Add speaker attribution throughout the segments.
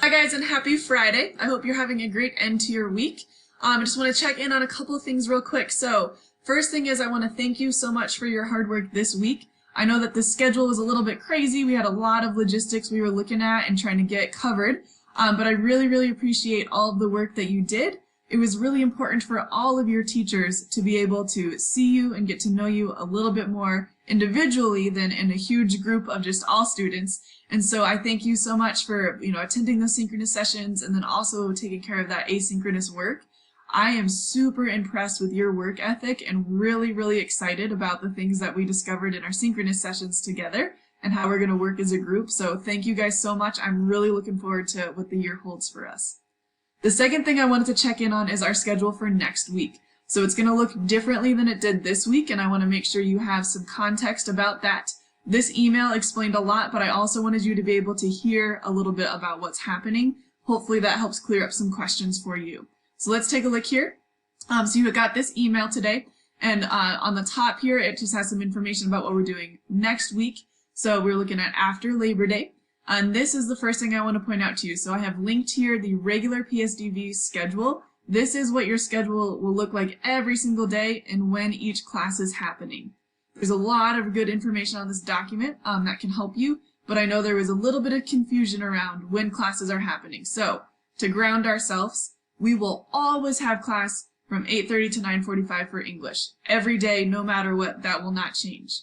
Speaker 1: Hi guys, and happy Friday. I hope you're having a great end to your week. I just want to check in on a couple of things real quick. So first thing is I want to thank you so much for your hard work this week. I know that the schedule was a little bit crazy. We had a lot of logistics we were looking at and trying to get covered, but I really appreciate all of the work that you did. It was really important for all of your teachers to be able to see you and get to know you a little bit more individually than in a huge group of just all students. And so I thank you so much for, attending those synchronous sessions and then also taking care of that asynchronous work. I am super impressed with your work ethic and really excited about the things that we discovered in our synchronous sessions together and how we're going to work as a group. So thank you guys so much. I'm really looking forward to what the year holds for us. The second thing I wanted to check in on is our schedule for next week. So it's going to look differently than it did this week, and I want to make sure you have some context about that. This email explained a lot, but I also wanted you to be able to hear a little bit about what's happening. Hopefully that helps clear up some questions for you. So let's take a look here. So you got this email today, and on the top here it just has some information about what we're doing next week. So we're looking at after Labor Day. And this is the first thing I want to point out to you. So I have linked here the regular PSDV schedule. This is what your schedule will look like every single day and when each class is happening. There's a lot of good information on this document that can help you, but I know there was a little bit of confusion around when classes are happening. So to ground ourselves, we will always have class from 8:30 to 9:45 for English. Every day, no matter what, that will not change.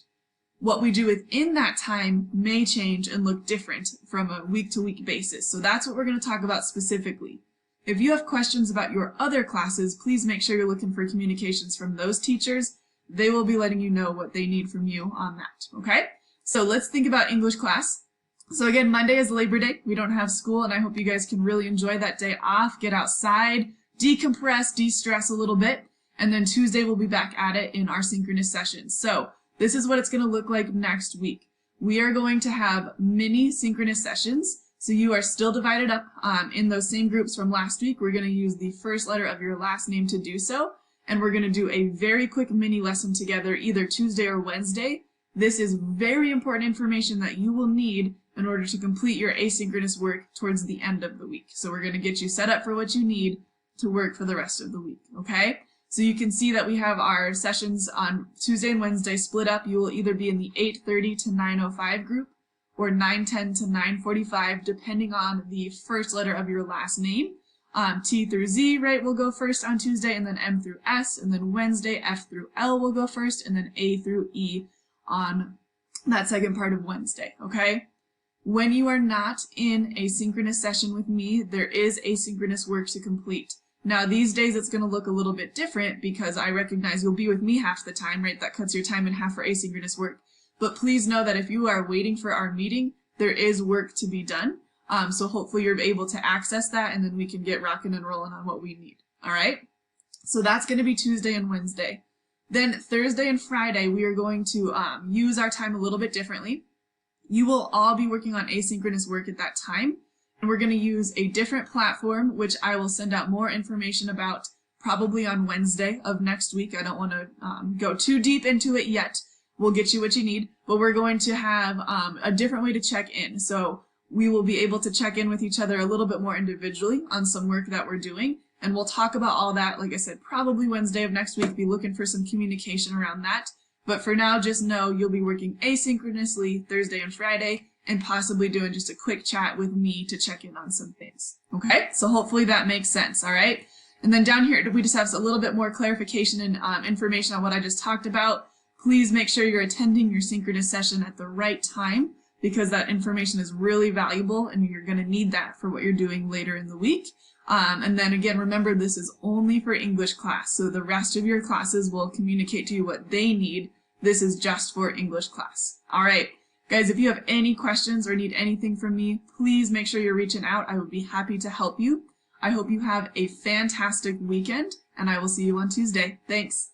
Speaker 1: What we do within that time may change and look different from a week-to-week basis. So that's what we're going to talk about specifically. If you have questions about your other classes, please make sure you're looking for communications from those teachers. They will be letting you know what they need from you on that, okay? So let's think about English class. So again, Monday is Labor Day. We don't have school, and I hope you guys can really enjoy that day off, get outside, decompress, de-stress a little bit, and then Tuesday we'll be back at it in our synchronous sessions. So this is what it's going to look like next week. We are going to have mini synchronous sessions. So you are still divided up in those same groups from last week. We're going to use the first letter of your last name to do so. And we're going to do a very quick mini lesson together either Tuesday or Wednesday. This is very important information that you will need in order to complete your asynchronous work towards the end of the week. So we're going to get you set up for what you need to work for the rest of the week, okay? So you can see that we have our sessions on Tuesday and Wednesday split up. You will either be in the 8:30 to 9:05 group or 9:10 to 9:45, depending on the first letter of your last name. T through Z, right, will go first on Tuesday, and then M through S, and then Wednesday, F through L will go first, and then A through E on that second part of Wednesday, okay? When you are not in a synchronous session with me, there is asynchronous work to complete. Now, these days it's going to look a little bit different because I recognize you'll be with me half the time, right? That cuts your time in half for asynchronous work. But please know that if you are waiting for our meeting, there is work to be done. So hopefully you're able to access that, and then we can get rocking and rolling on what we need. All right? So that's going to be Tuesday and Wednesday. Then Thursday and Friday, we are going to use our time a little bit differently. You will all be working on asynchronous work at that time. And we're going to use a different platform, which I will send out more information about probably on Wednesday of next week. I don't want to go too deep into it yet. We'll get you what you need, but we're going to have a different way to check in. So we will be able to check in with each other a little bit more individually on some work that we're doing. And we'll talk about all that, like I said, probably Wednesday of next week. Be looking for some communication around that. But for now, just know you'll be working asynchronously Thursday and Friday, and possibly doing just a quick chat with me to check in on some things. Okay, so hopefully that makes sense, all right? And then down here, we just have a little bit more clarification and information on what I just talked about. Please make sure you're attending your synchronous session at the right time, because that information is really valuable and you're going to need that for what you're doing later in the week. And then again, remember, this is only for English class, so the rest of your classes will communicate to you what they need. This is just for English class. All right. Guys, if you have any questions or need anything from me, please make sure you're reaching out. I would be happy to help you. I hope you have a fantastic weekend, and I will see you on Tuesday. Thanks.